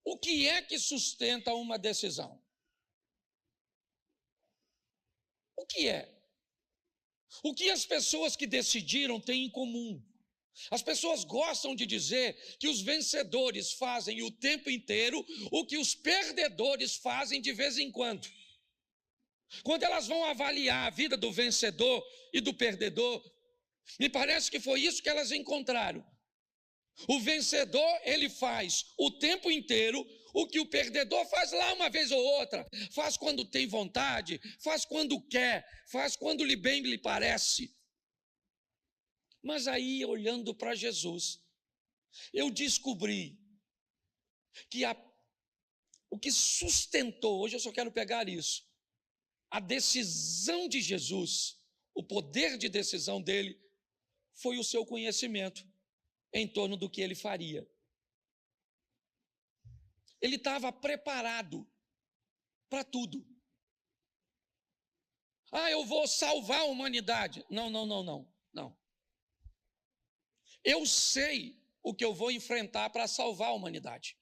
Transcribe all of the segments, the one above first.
O que é que sustenta uma decisão? O que é? O que as pessoas que decidiram têm em comum? As pessoas gostam de dizer que os vencedores fazem o tempo inteiro o que os perdedores fazem de vez em quando. Quando elas vão avaliar a vida do vencedor e do perdedor, me parece que foi isso que elas encontraram. O vencedor, ele faz o tempo inteiro o que o perdedor faz lá uma vez ou outra. Faz quando tem vontade, faz quando quer, faz quando bem lhe parece. Mas aí, olhando para Jesus, eu descobri que o que sustentou, hoje eu só quero pegar isso, a decisão de Jesus, o poder de decisão dele, foi o seu conhecimento em torno do que ele faria. Ele estava preparado para tudo. Eu vou salvar a humanidade. Não. Eu sei o que eu vou enfrentar para salvar a humanidade.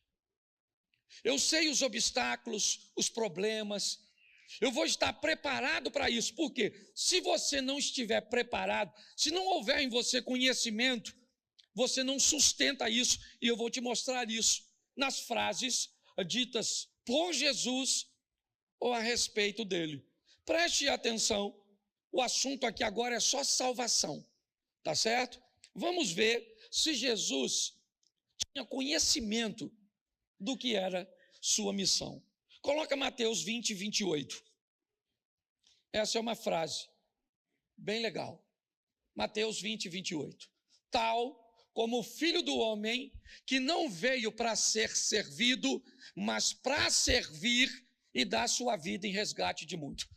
Eu sei os obstáculos, os problemas. Eu vou estar preparado para isso. Porque se você não estiver preparado, se não houver em você conhecimento, você não sustenta isso. E eu vou te mostrar isso nas frases ditas por Jesus ou a respeito dele. Preste atenção, o assunto aqui agora é só salvação, tá certo? Vamos ver se Jesus tinha conhecimento do que era sua missão. Coloca Mateus 20, 28. Essa é uma frase bem legal. Mateus 20, 28. Tal como o Filho do Homem, que não veio para ser servido, mas para servir e dar sua vida em resgate de muito.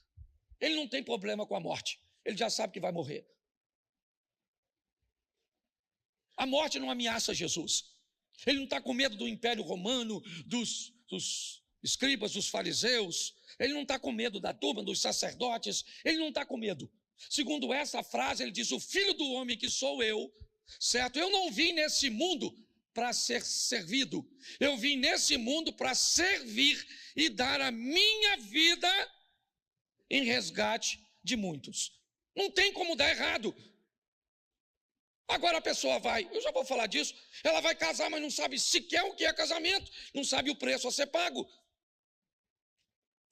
Ele não tem problema com a morte, ele já sabe que vai morrer. A morte não ameaça Jesus. Ele não está com medo do Império Romano, dos escribas, dos fariseus. Ele não está com medo da turma, dos sacerdotes. Ele não está com medo. Segundo essa frase, ele diz: o Filho do Homem que sou eu, certo? Eu não vim nesse mundo para ser servido. Eu vim nesse mundo para servir e dar a minha vida em resgate de muitos. Não tem como dar errado. Agora a pessoa vai, eu já vou falar disso, ela vai casar, mas não sabe sequer o que é casamento, não sabe o preço a ser pago.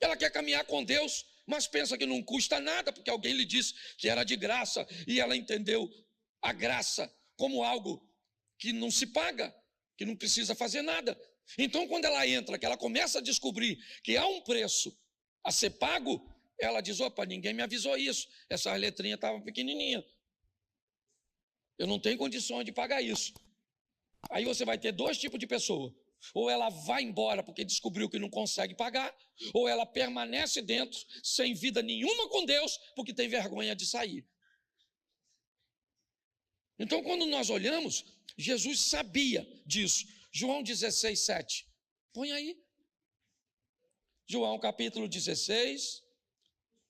Ela quer caminhar com Deus, mas pensa que não custa nada, porque alguém lhe disse que era de graça, e ela entendeu a graça como algo que não se paga, que não precisa fazer nada. Então, quando ela entra, que ela começa a descobrir que há um preço a ser pago, ela diz: opa, ninguém me avisou isso, essa letrinha estava pequenininha. Eu não tenho condições de pagar isso. Aí você vai ter dois tipos de pessoa. Ou ela vai embora porque descobriu que não consegue pagar, ou ela permanece dentro, sem vida nenhuma com Deus, porque tem vergonha de sair. Então, quando nós olhamos, Jesus sabia disso. João 16, 7. Põe aí. João capítulo 16,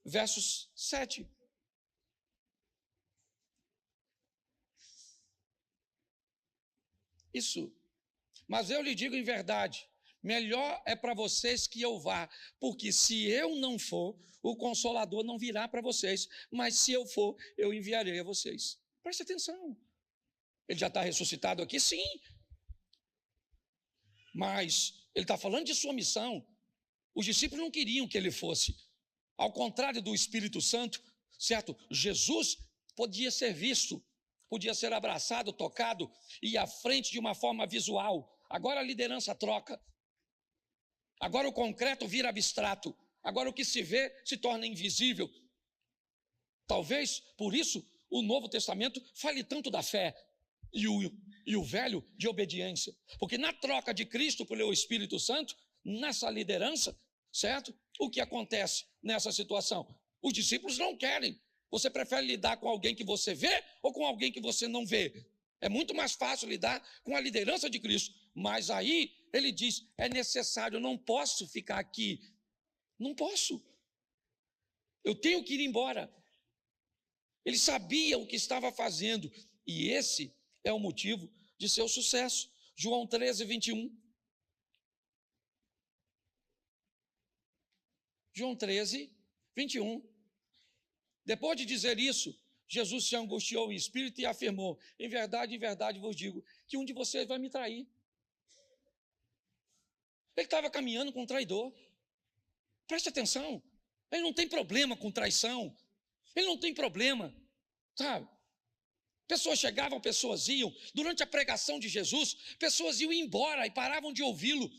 versos 7. Isso. Mas eu lhe digo em verdade, melhor é para vocês que eu vá, porque se eu não for, o Consolador não virá para vocês, mas se eu for, eu enviarei a vocês. Preste atenção. Ele já está ressuscitado aqui? Sim. Mas ele está falando de sua missão. Os discípulos não queriam que ele fosse. Ao contrário do Espírito Santo, certo? Jesus podia ser visto, podia ser abraçado, tocado e ir à frente de uma forma visual. Agora a liderança troca. Agora o concreto vira abstrato. Agora o que se vê se torna invisível. Talvez, por isso, o Novo Testamento fale tanto da fé e o Velho de obediência. Porque na troca de Cristo pelo Espírito Santo, nessa liderança, certo? O que acontece nessa situação? Os discípulos não querem. Você prefere lidar com alguém que você vê ou com alguém que você não vê? É muito mais fácil lidar com a liderança de Cristo. Mas aí ele diz: é necessário, eu não posso ficar aqui. Não posso. Eu tenho que ir embora. Ele sabia o que estava fazendo. E esse é o motivo de seu sucesso. João 13, 21. João 13, 21. Depois de dizer isso, Jesus se angustiou em espírito e afirmou: em verdade vos digo, que um de vocês vai me trair. Ele estava caminhando com um traidor. Preste atenção, ele não tem problema com traição, ele não tem problema, sabe? Pessoas chegavam, pessoas iam. Durante a pregação de Jesus, pessoas iam embora e paravam de ouvi-lo,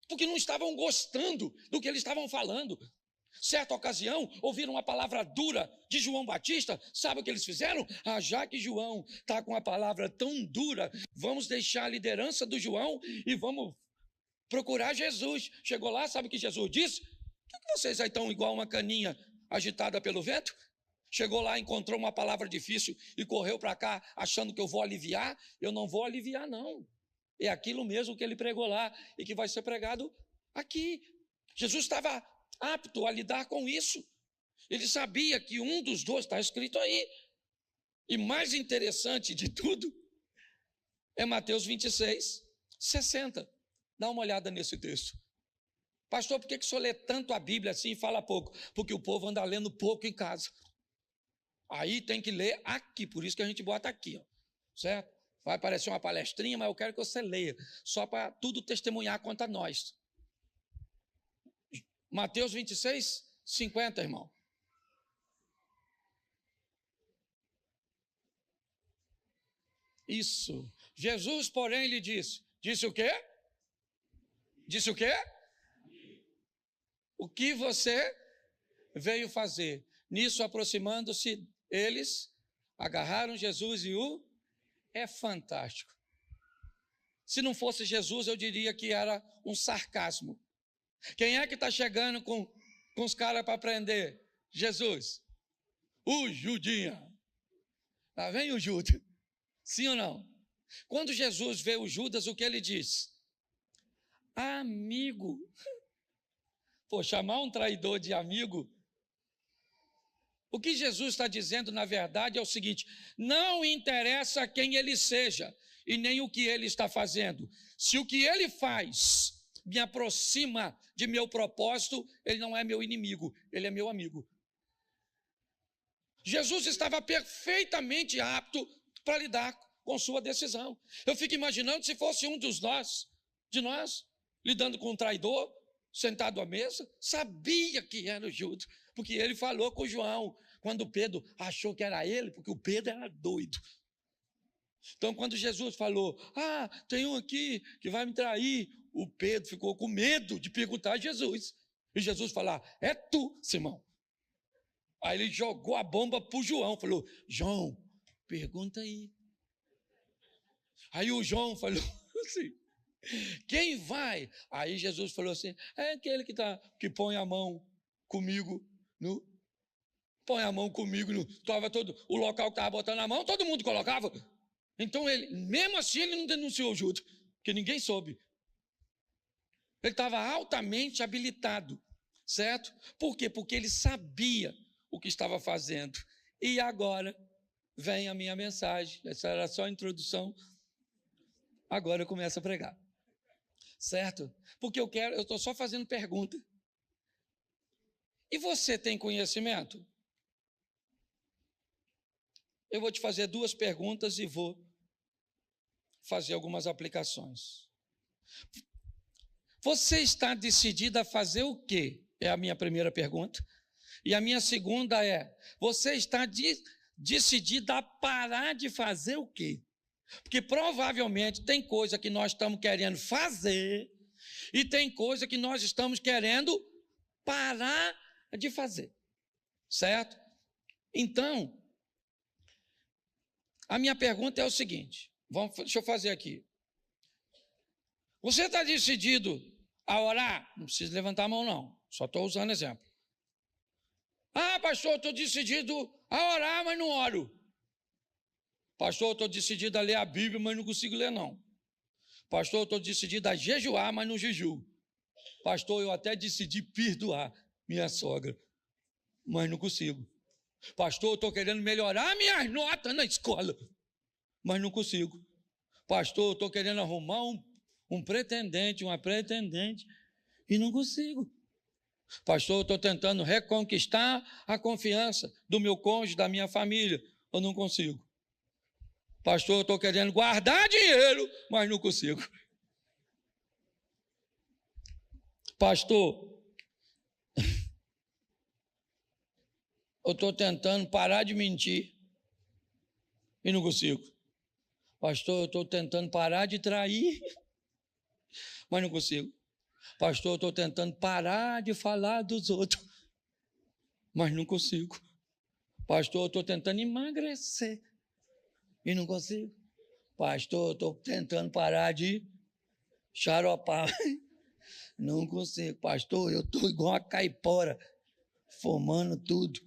porque não estavam gostando do que eles estavam falando. Certa ocasião, ouviram uma palavra dura de João Batista. Sabe o que eles fizeram? Já que João está com a palavra tão dura, vamos deixar a liderança do João e vamos procurar Jesus. Chegou lá, sabe o que Jesus disse? Por que vocês aí estão igual uma caninha agitada pelo vento? Chegou lá, encontrou uma palavra difícil e correu para cá achando que eu vou aliviar. Eu não vou aliviar, não. É aquilo mesmo que ele pregou lá e que vai ser pregado aqui. Jesus estava apto a lidar com isso. Ele sabia que um dos dois, está escrito aí. E mais interessante de tudo é Mateus 26, 60. Dá uma olhada nesse texto. Pastor, por que o senhor lê tanto a Bíblia assim e fala pouco? Porque o povo anda lendo pouco em casa. Aí tem que ler aqui, por isso que a gente bota aqui, ó, certo? Vai parecer uma palestrinha, mas eu quero que você leia, só para tudo testemunhar contra nós. Mateus 26, 50, irmão. Isso. Jesus, porém, lhe disse o quê? Disse o quê? O que você veio fazer? Nisso, aproximando-se, eles agarraram Jesus e É fantástico. Se não fosse Jesus, eu diria que era um sarcasmo. Quem é que está chegando com os caras para prender? Jesus. O Judinha. Lá vem o Judas. Sim ou não? Quando Jesus vê o Judas, o que ele diz? Amigo. Pô, chamar um traidor de amigo. O que Jesus está dizendo, na verdade, é o seguinte: não interessa quem ele seja e nem o que ele está fazendo. Se o que ele faz me aproxima de meu propósito, ele não é meu inimigo, ele é meu amigo. Jesus estava perfeitamente apto para lidar com sua decisão. Eu fico imaginando se fosse um de nós, lidando com um traidor, sentado à mesa, sabia que era o Judas, porque ele falou com João, quando Pedro achou que era ele, porque o Pedro era doido. Então, quando Jesus falou, tem um aqui que vai me trair, o Pedro ficou com medo de perguntar a Jesus. E Jesus falou, é tu, Simão. Aí ele jogou a bomba para o João, falou, João, pergunta aí. Aí o João falou assim, quem vai? Aí Jesus falou assim, é aquele que põe a mão comigo põe a mão comigo o local que estava botando a mão, todo mundo colocava. Então ele, mesmo assim, ele não denunciou o Judas, porque ninguém soube. Ele estava altamente habilitado, certo? Por quê? Porque ele sabia o que estava fazendo. E agora vem a minha mensagem. Essa era só a introdução. Agora eu começo a pregar. Certo? Porque eu estou só fazendo pergunta. E você tem conhecimento? Eu vou te fazer 2 perguntas e vou fazer algumas aplicações. Você está decidido a fazer o quê? É a minha primeira pergunta. E a minha segunda é, você está decidido a parar de fazer o quê? Porque provavelmente tem coisa que nós estamos querendo fazer e tem coisa que nós estamos querendo parar de fazer, certo? Então, a minha pergunta é o seguinte, deixa eu fazer aqui. Você está decidido a orar? Não precisa levantar a mão não, só estou usando exemplo. Pastor, eu estou decidido a orar, mas não oro. Pastor, eu estou decidido a ler a Bíblia, mas não consigo ler não. Pastor, eu estou decidido a jejuar, mas não jejuo. Pastor, eu até decidi perdoar minha sogra, mas não consigo. Pastor, eu estou querendo melhorar minhas notas na escola, mas não consigo. Pastor, eu estou querendo arrumar um pretendente, uma pretendente, e não consigo. Pastor, eu estou tentando reconquistar a confiança do meu cônjuge, da minha família. Eu não consigo. Pastor, eu estou querendo guardar dinheiro, mas não consigo. Pastor, eu estou tentando parar de mentir e não consigo. Pastor, eu estou tentando parar de trair, mas não consigo. Pastor, eu estou tentando parar de falar dos outros, mas não consigo. Pastor, eu estou tentando emagrecer e não consigo. Pastor, eu estou tentando parar de xaropar, não consigo. Pastor, eu estou igual a caipora, fumando tudo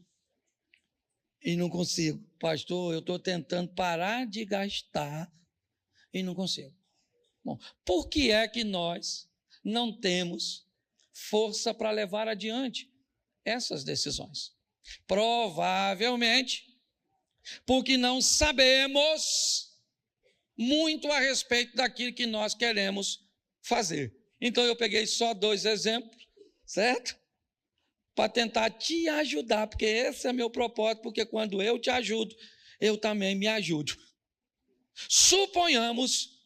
e não consigo. Pastor, eu estou tentando parar de gastar e não consigo. Bom, por que é que nós não temos força para levar adiante essas decisões? Provavelmente porque não sabemos muito a respeito daquilo que nós queremos fazer. Então eu peguei só 2 exemplos, certo? Para tentar te ajudar, porque esse é meu propósito, porque quando eu te ajudo, eu também me ajudo. Suponhamos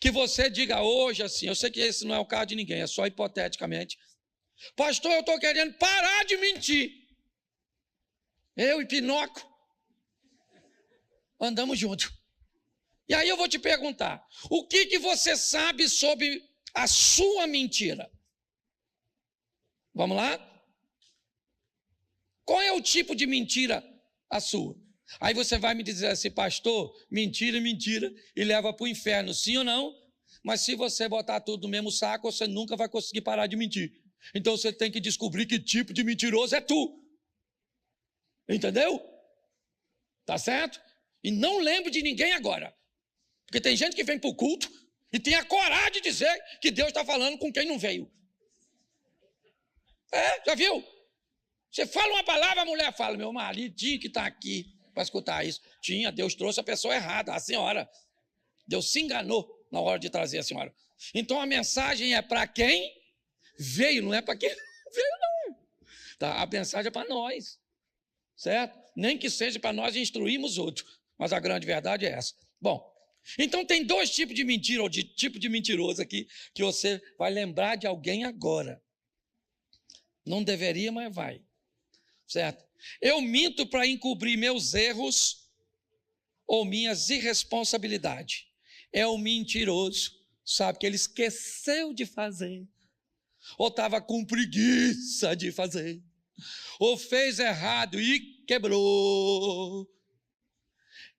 que você diga hoje assim, eu sei que esse não é o caso de ninguém, é só hipoteticamente. Pastor, eu estou querendo parar de mentir. Eu e Pinóquio andamos juntos. E aí eu vou te perguntar, o que você sabe sobre a sua mentira? Vamos lá? Qual é o tipo de mentira a sua? Aí você vai me dizer assim, pastor, mentira, e leva para o inferno, sim ou não? Mas se você botar tudo no mesmo saco, você nunca vai conseguir parar de mentir. Então você tem que descobrir que tipo de mentiroso é tu. Entendeu? Tá certo? E não lembro de ninguém agora. Porque tem gente que vem para o culto e tem a coragem de dizer que Deus está falando com quem não veio. Já viu? Você fala uma palavra, a mulher fala, meu marido tinha que estar aqui para escutar isso. Tinha, Deus trouxe a pessoa errada, a senhora. Deus se enganou na hora de trazer a senhora. Então a mensagem é para quem veio, não é para quem não veio, não. Tá? A mensagem é para nós, certo? Nem que seja para nós instruirmos outros, mas a grande verdade é essa. Bom, então tem 2 tipos de mentira, ou de tipo de mentiroso aqui, que você vai lembrar de alguém agora. Não deveria, mas vai. Certo? Eu minto para encobrir meus erros ou minhas irresponsabilidades. É o mentiroso, sabe, que ele esqueceu de fazer, ou estava com preguiça de fazer, ou fez errado e quebrou.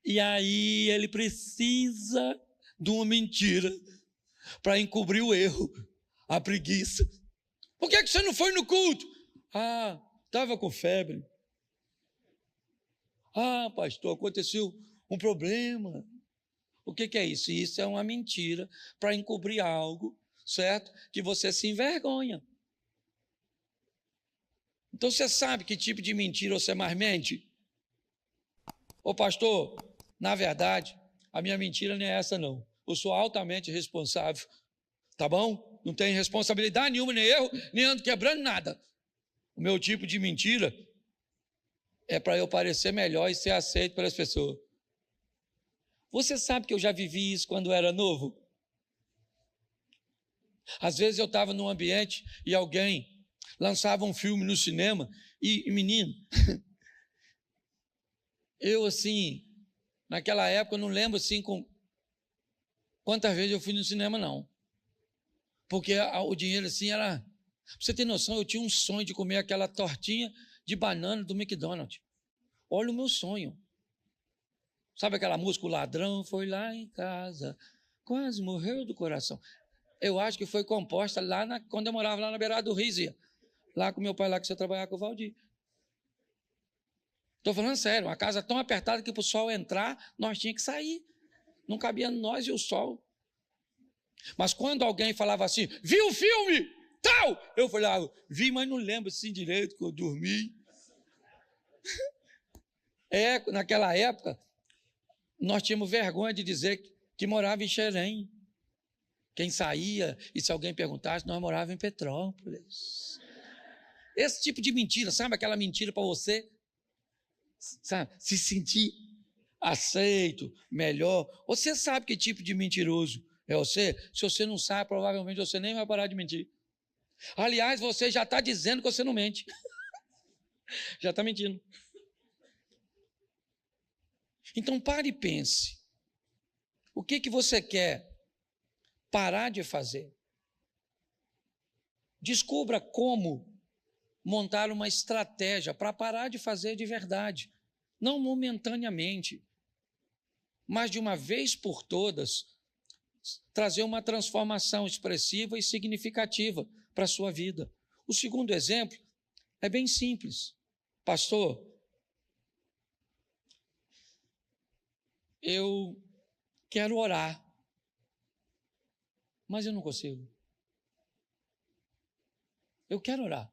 E aí ele precisa de uma mentira para encobrir o erro, a preguiça. Por que você não foi no culto? Estava com febre. Pastor, aconteceu um problema. O que é isso? Isso é uma mentira para encobrir algo, certo? Que você se envergonha. Então você sabe que tipo de mentira você mais mente? Ô pastor, na verdade, a minha mentira não é essa não. Eu sou altamente responsável, tá bom? Não tenho responsabilidade nenhuma, nem erro, nem ando quebrando nada. O meu tipo de mentira é para eu parecer melhor e ser aceito pelas pessoas. Você sabe que eu já vivi isso quando era novo? Às vezes eu estava num ambiente e alguém lançava um filme no cinema e menino, eu assim, naquela época eu não lembro assim com quantas vezes eu fui no cinema não. Porque o dinheiro assim era... Pra você ter noção, eu tinha um sonho de comer aquela tortinha de banana do McDonald's. Olha o meu sonho. Sabe aquela música, o ladrão foi lá em casa, quase morreu do coração. Eu acho que foi composta lá quando eu morava lá na beirada do Rio, lá com meu pai, lá que você trabalhava com o Valdir. Estou falando sério, uma casa tão apertada que para o sol entrar, nós tínhamos que sair. Não cabia nós e o sol. Mas quando alguém falava assim, viu o filme? Tal! Eu falava, vi, mas não lembro assim direito, que eu dormi. Naquela época, nós tínhamos vergonha de dizer que morava em Xerém. Quem saía, e se alguém perguntasse, nós morávamos em Petrópolis. Esse tipo de mentira, sabe aquela mentira para você, sabe, se sentir aceito, melhor. Você sabe que tipo de mentiroso é você? Se você não sabe, provavelmente você nem vai parar de mentir. Aliás, você já está dizendo que você não mente. Já está mentindo. Então pare e pense. O que você quer parar de fazer? Descubra como montar uma estratégia para parar de fazer de verdade. Não momentaneamente, mas de uma vez por todas, trazer uma transformação expressiva e significativa para a sua vida. O segundo exemplo é bem simples. Pastor, eu quero orar, mas eu não consigo. Eu quero orar.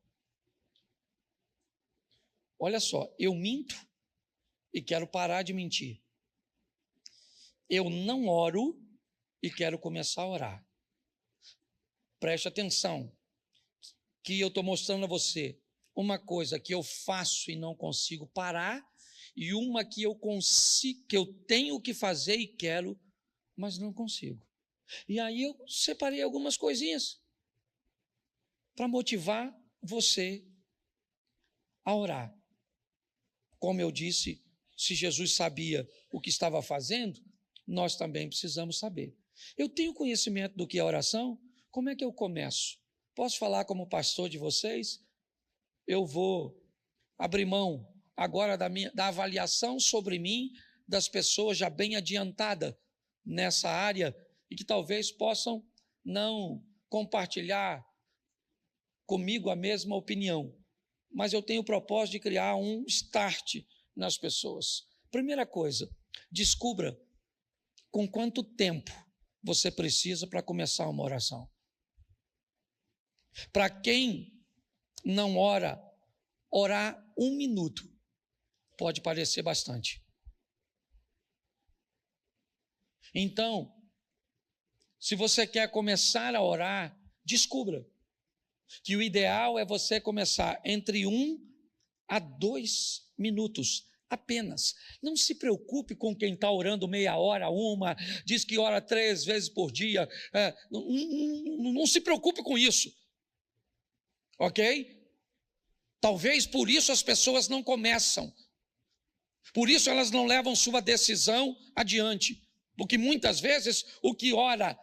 Olha só, eu minto e quero parar de mentir. Eu não oro e quero começar a orar. Preste atenção, que eu estou mostrando a você uma coisa que eu faço e não consigo parar, e uma que eu consigo, que eu tenho que fazer e quero, mas não consigo. E aí eu separei algumas coisinhas para motivar você a orar. Como eu disse, se Jesus sabia o que estava fazendo, nós também precisamos saber. Eu tenho conhecimento do que é oração? Como é que eu começo? Posso falar como pastor de vocês? Eu vou abrir mão agora da avaliação sobre mim das pessoas já bem adiantadas nessa área e que talvez possam não compartilhar comigo a mesma opinião. Mas eu tenho o propósito de criar um start nas pessoas. Primeira coisa, descubra com quanto tempo você precisa para começar uma oração. Para quem não ora, orar 1 minuto pode parecer bastante. Então, se você quer começar a orar, descubra que o ideal é você começar entre 1 a 2 minutos apenas. Não se preocupe com quem está orando meia hora, diz que ora 3 vezes por dia. Não se preocupe com isso. Ok? Talvez por isso as pessoas não começam. Por isso elas não levam sua decisão adiante. Porque muitas vezes o que ora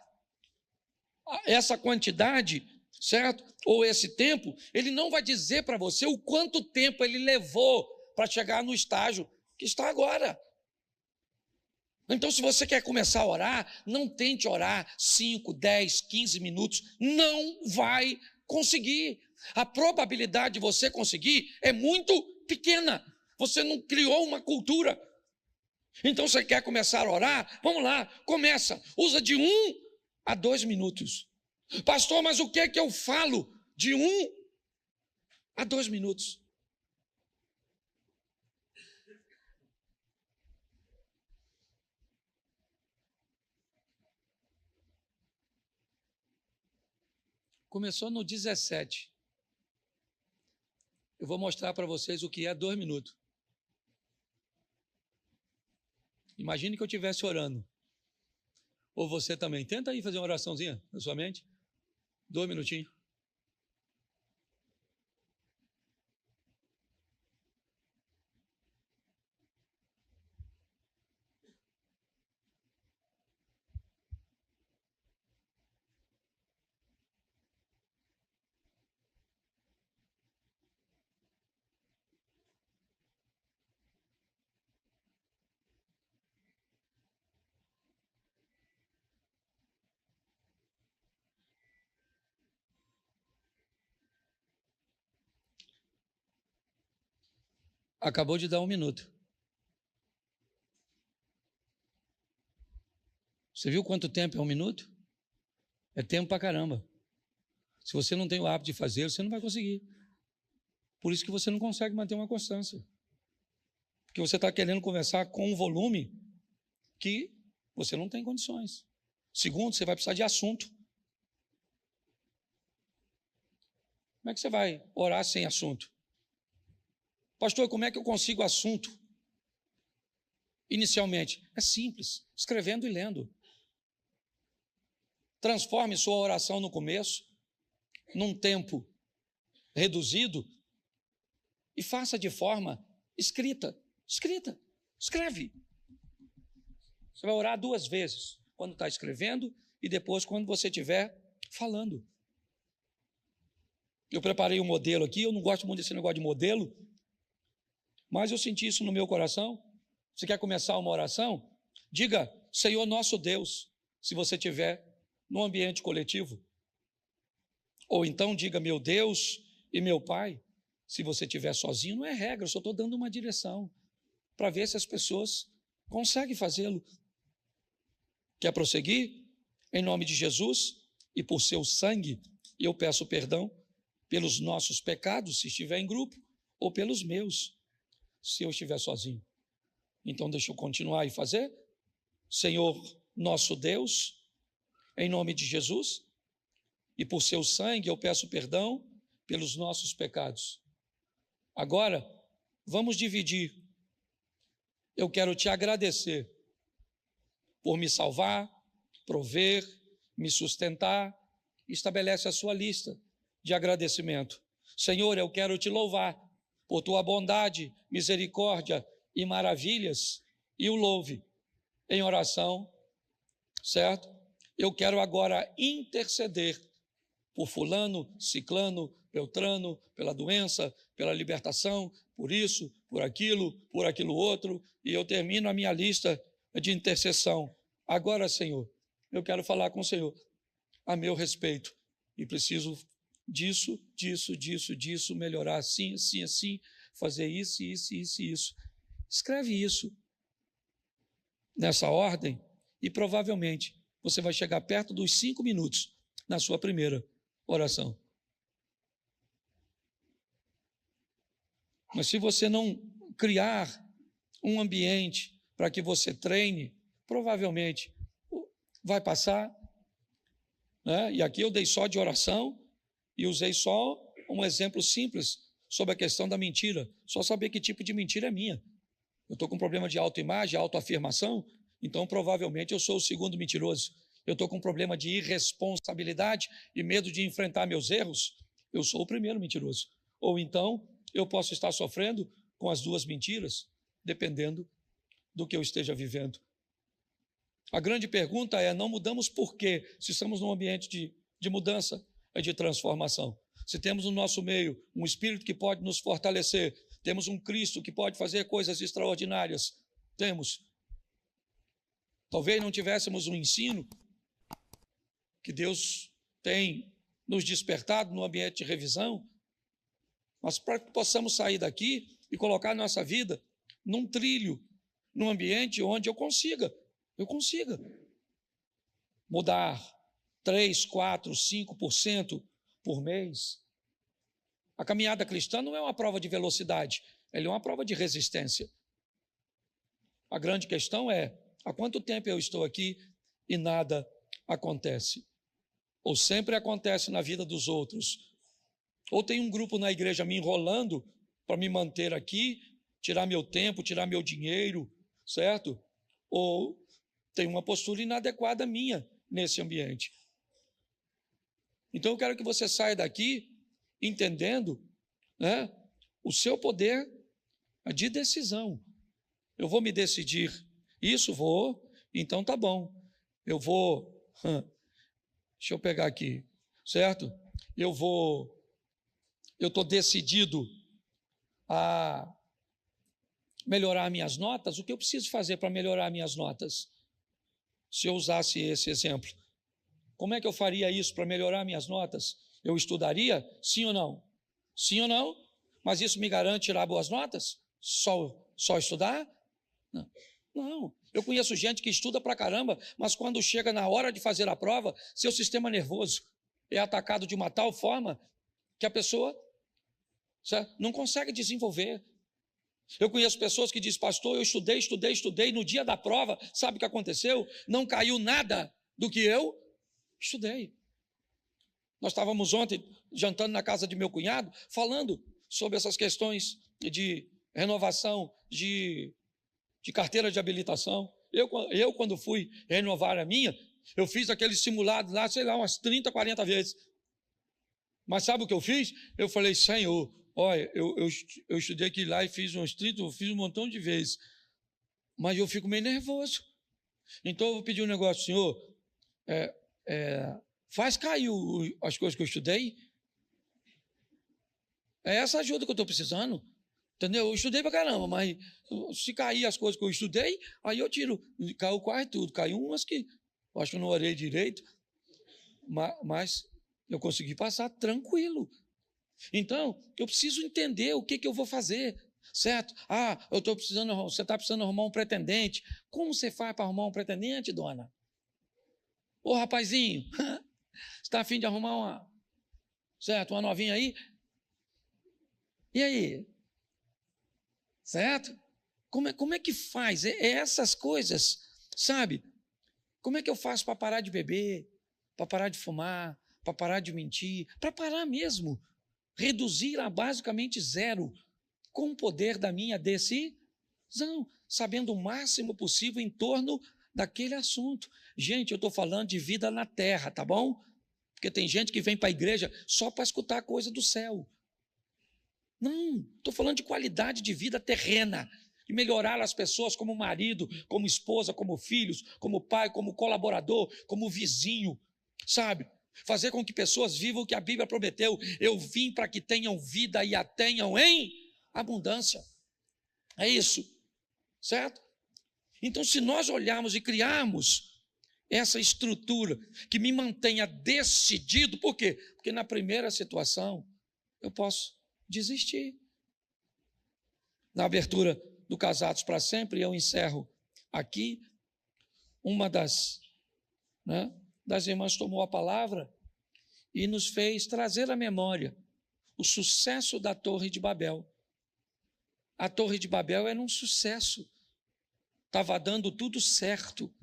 essa quantidade, certo? Ou esse tempo, ele não vai dizer para você o quanto tempo ele levou para chegar no estágio que está agora. Então, se você quer começar a orar, não tente orar 5, 10, 15 minutos. Não vai conseguir. A probabilidade de você conseguir é muito pequena. Você não criou uma cultura. Então, você quer começar a orar? Vamos lá, começa. Usa de 1 a 2 minutos. Pastor, mas o que é que eu falo? De 1 a 2 minutos. Começou no 17. Eu vou mostrar para vocês o que é 2 minutos. Imagine que eu estivesse orando. Ou você também. Tenta aí fazer uma oraçãozinha na sua mente. 2 minutinhos. Acabou de dar 1 minuto. Você viu quanto tempo é 1 minuto? É tempo pra caramba. Se você não tem o hábito de fazer, você não vai conseguir. Por isso que você não consegue manter uma constância. Porque você está querendo conversar com um volume que você não tem condições. Segundo, você vai precisar de assunto. Como é que você vai orar sem assunto? Pastor, como é que eu consigo assunto? Inicialmente, é simples, escrevendo e lendo. Transforme sua oração no começo, num tempo reduzido, e faça de forma escrita. Escreve. Você vai orar 2 vezes, quando está escrevendo e depois quando você estiver falando. Eu preparei um modelo aqui, eu não gosto muito desse negócio de modelo, mas eu senti isso no meu coração. Você quer começar uma oração? Diga, Senhor nosso Deus, se você estiver no ambiente coletivo. Ou então diga, meu Deus e meu Pai, se você estiver sozinho. Não é regra, eu só estou dando uma direção para ver se as pessoas conseguem fazê-lo. Quer prosseguir? Em nome de Jesus e por seu sangue, eu peço perdão pelos nossos pecados, se estiver em grupo, ou pelos meus, se eu estiver sozinho. Então deixa eu continuar e fazer. Senhor nosso Deus, em nome de Jesus e por seu sangue eu peço perdão pelos nossos pecados. Agora, vamos dividir. Eu quero te agradecer por me salvar, prover, me sustentar. Estabelece a sua lista de agradecimento. Senhor, eu quero te louvar por tua bondade, misericórdia e maravilhas, e o louve em oração, certo? Eu quero agora interceder por fulano, ciclano, beltrano, pela doença, pela libertação, por isso, por aquilo outro, e eu termino a minha lista de intercessão. Agora, Senhor, eu quero falar com o Senhor a meu respeito, e preciso disso, melhorar assim, fazer isso. Escreve isso nessa ordem e provavelmente você vai chegar perto dos 5 minutos na sua primeira oração. Mas se você não criar um ambiente para que você treine, provavelmente vai passar, né? E aqui eu dei só de oração e usei só um exemplo simples sobre a questão da mentira. Só saber que tipo de mentira é minha. Eu estou com problema de autoimagem, autoafirmação, então provavelmente eu sou o segundo mentiroso. Eu estou com problema de irresponsabilidade e medo de enfrentar meus erros, eu sou o primeiro mentiroso. Ou então eu posso estar sofrendo com as 2 mentiras, dependendo do que eu esteja vivendo. A grande pergunta é, não mudamos por quê? Se estamos num ambiente de mudança, de transformação. Se temos no nosso meio um Espírito que pode nos fortalecer, temos um Cristo que pode fazer coisas extraordinárias, temos. Talvez não tivéssemos um ensino que Deus tem nos despertado no ambiente de revisão, mas para que possamos sair daqui e colocar nossa vida num trilho, num ambiente onde eu consiga mudar 3, 4, 5% por mês. A caminhada cristã não é uma prova de velocidade, ela é uma prova de resistência. A grande questão é, há quanto tempo eu estou aqui e nada acontece? Ou sempre acontece na vida dos outros? Ou tem um grupo na igreja me enrolando para me manter aqui, tirar meu tempo, tirar meu dinheiro, certo? Ou tem uma postura inadequada minha nesse ambiente. Então eu quero que você saia daqui entendendo, né, o seu poder de decisão. Eu vou me decidir, isso vou, então tá bom. Eu vou, deixa eu pegar aqui, certo? Eu estou decidido a melhorar minhas notas. O que eu preciso fazer para melhorar minhas notas? Se eu usasse esse exemplo, como é que eu faria isso para melhorar minhas notas? Eu estudaria? Sim ou não? Sim ou não? Mas isso me garante tirar boas notas? Só estudar? Não. Eu conheço gente que estuda pra caramba, mas quando chega na hora de fazer a prova, seu sistema nervoso é atacado de uma tal forma que a pessoa, certo, não consegue desenvolver. Eu conheço pessoas que dizem, pastor, eu estudei, no dia da prova, sabe o que aconteceu? Não caiu nada do que eu estudei. Nós estávamos ontem jantando na casa de meu cunhado, falando sobre essas questões de renovação de carteira de habilitação. Eu, quando fui renovar a minha, eu fiz aquele simulado lá, sei lá, umas 30, 40 vezes. Mas sabe o que eu fiz? Eu falei, Senhor, olha, eu estudei aqui lá e fiz uns 30, eu fiz um montão de vezes. Mas eu fico meio nervoso. Então eu vou pedir um negócio, Senhor, faz cair as coisas que eu estudei. É essa ajuda que eu estou precisando. Entendeu? Eu estudei pra caramba, mas se cair as coisas que eu estudei, aí eu tiro. Caiu quase tudo. Caiu umas que eu acho que eu não orei direito, mas eu consegui passar tranquilo. Então, eu preciso entender o que eu vou fazer, certo? Você está precisando arrumar um pretendente. Como você faz para arrumar um pretendente, dona? Ô, rapazinho, você está a fim de arrumar uma novinha aí? E aí? Certo? Como é que faz? Essas coisas, sabe? Como é que eu faço para parar de beber, para parar de fumar, para parar de mentir, para parar mesmo, reduzir a basicamente zero, com o poder da minha decisão, sabendo o máximo possível em torno daquele assunto. Gente, eu estou falando de vida na terra, tá bom? Porque tem gente que vem para a igreja só para escutar coisa do céu. Não, estou falando de qualidade de vida terrena, de melhorar as pessoas como marido, como esposa, como filhos, como pai, como colaborador, como vizinho, sabe? Fazer com que pessoas vivam o que a Bíblia prometeu. Eu vim para que tenham vida e a tenham em abundância. É isso, certo? Então, se nós olharmos e criarmos essa estrutura que me mantenha decidido, por quê? Porque na primeira situação eu posso desistir. Na abertura do Casados para Sempre, eu encerro aqui. Uma das irmãs tomou a palavra e nos fez trazer à memória o sucesso da Torre de Babel. A Torre de Babel era um sucesso, estava dando tudo certo,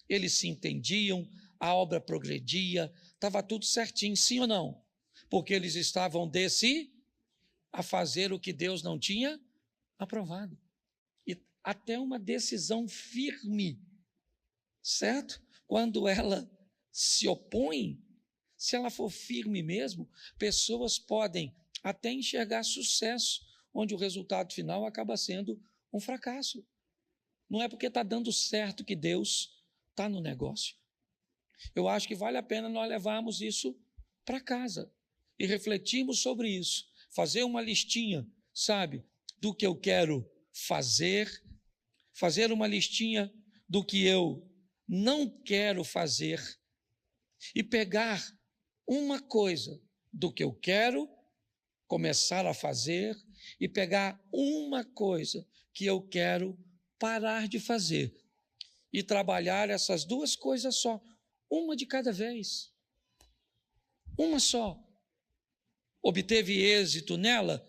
eles se entendiam, a obra progredia, estava tudo certinho, sim ou não? Porque eles estavam a fazer o que Deus não tinha aprovado. E até uma decisão firme, certo? Quando ela se opõe, se ela for firme mesmo, pessoas podem até enxergar sucesso, onde o resultado final acaba sendo um fracasso. Não é porque está dando certo que Deus está no negócio. Eu acho que vale a pena nós levarmos isso para casa e refletirmos sobre isso. Fazer uma listinha, sabe, do que eu quero fazer uma listinha do que eu não quero fazer e pegar uma coisa do que eu quero começar a fazer e pegar uma coisa que eu quero parar de fazer e trabalhar essas duas coisas só, uma de cada vez, uma só. Obteve êxito nela?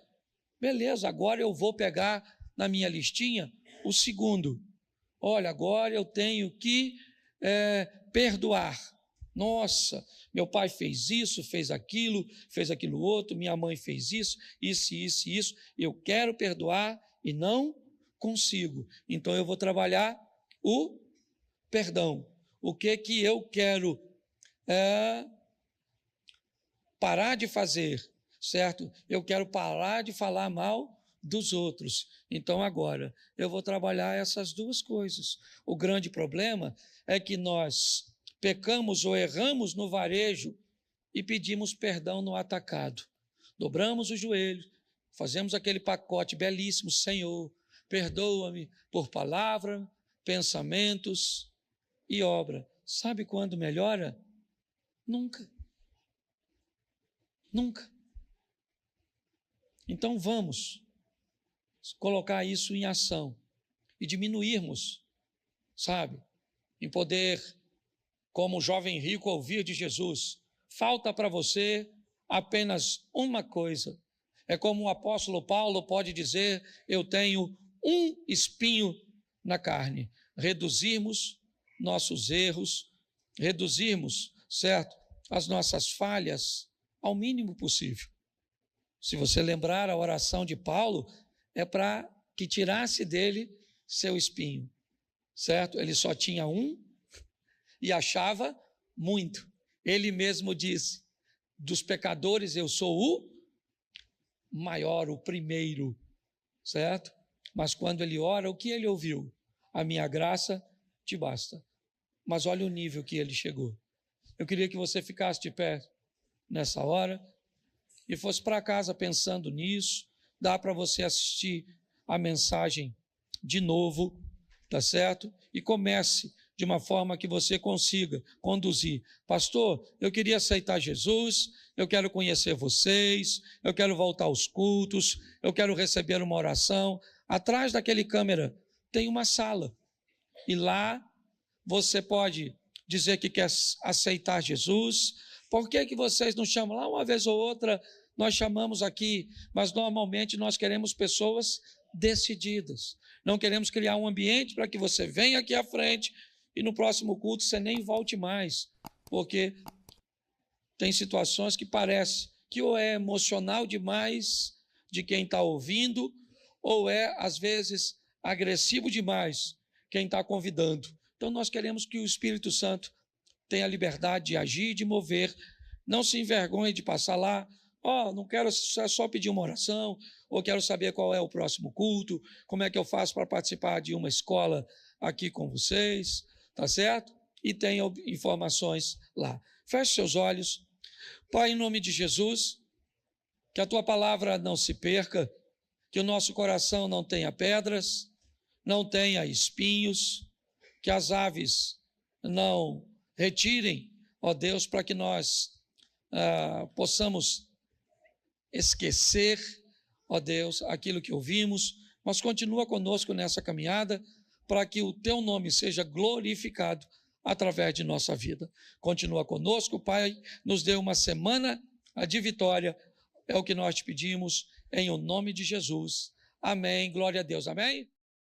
Beleza, agora eu vou pegar na minha listinha o segundo. Olha, agora eu tenho que perdoar. Nossa, meu pai fez isso, fez aquilo outro, minha mãe fez isso, isso. Eu quero perdoar e não consigo. Então eu vou trabalhar o perdão. O que eu quero parar de fazer? Certo? Eu quero parar de falar mal dos outros. Então, agora, eu vou trabalhar essas duas coisas. O grande problema é que nós pecamos ou erramos no varejo e pedimos perdão no atacado. Dobramos o joelho, fazemos aquele pacote belíssimo, Senhor, perdoa-me por palavra, pensamentos e obra. Sabe quando melhora? Nunca. Nunca. Então vamos colocar isso em ação e diminuirmos, sabe, em poder, como o jovem rico, ouvir de Jesus. Falta para você apenas uma coisa. É como o apóstolo Paulo pode dizer: eu tenho um espinho na carne. Reduzirmos nossos erros, reduzirmos, certo, as nossas falhas ao mínimo possível. Se você lembrar, a oração de Paulo é para que tirasse dele seu espinho, certo? Ele só tinha um e achava muito. Ele mesmo disse: dos pecadores eu sou o maior, o primeiro, certo? Mas quando ele ora, o que ele ouviu? A minha graça te basta. Mas olha o nível que ele chegou. Eu queria que você ficasse de pé nessa hora e fosse para casa pensando nisso. Dá para você assistir a mensagem de novo, tá certo? E comece de uma forma que você consiga conduzir. Pastor, eu queria aceitar Jesus, eu quero conhecer vocês, eu quero voltar aos cultos, eu quero receber uma oração. Atrás daquele câmera tem uma sala. E lá você pode dizer que quer aceitar Jesus. Por que vocês não chamam? Lá uma vez ou outra nós chamamos aqui, mas normalmente nós queremos pessoas decididas. Não queremos criar um ambiente para que você venha aqui à frente e no próximo culto você nem volte mais, porque tem situações que parece que ou é emocional demais de quem está ouvindo, ou é, às vezes, agressivo demais quem está convidando. Então nós queremos que o Espírito Santo tenha a liberdade de agir, de mover. Não se envergonhe de passar lá. Não quero só pedir uma oração, ou quero saber qual é o próximo culto, como é que eu faço para participar de uma escola aqui com vocês, tá certo? E tenha informações lá. Feche seus olhos. Pai, em nome de Jesus, que a Tua palavra não se perca, que o nosso coração não tenha pedras, não tenha espinhos, que as aves não retirem, ó Deus, para que nós possamos esquecer, ó Deus, aquilo que ouvimos, mas continua conosco nessa caminhada, para que o Teu nome seja glorificado através de nossa vida. Continua conosco, Pai, nos dê uma semana de vitória, é o que nós te pedimos, em o nome de Jesus. Amém, glória a Deus, amém?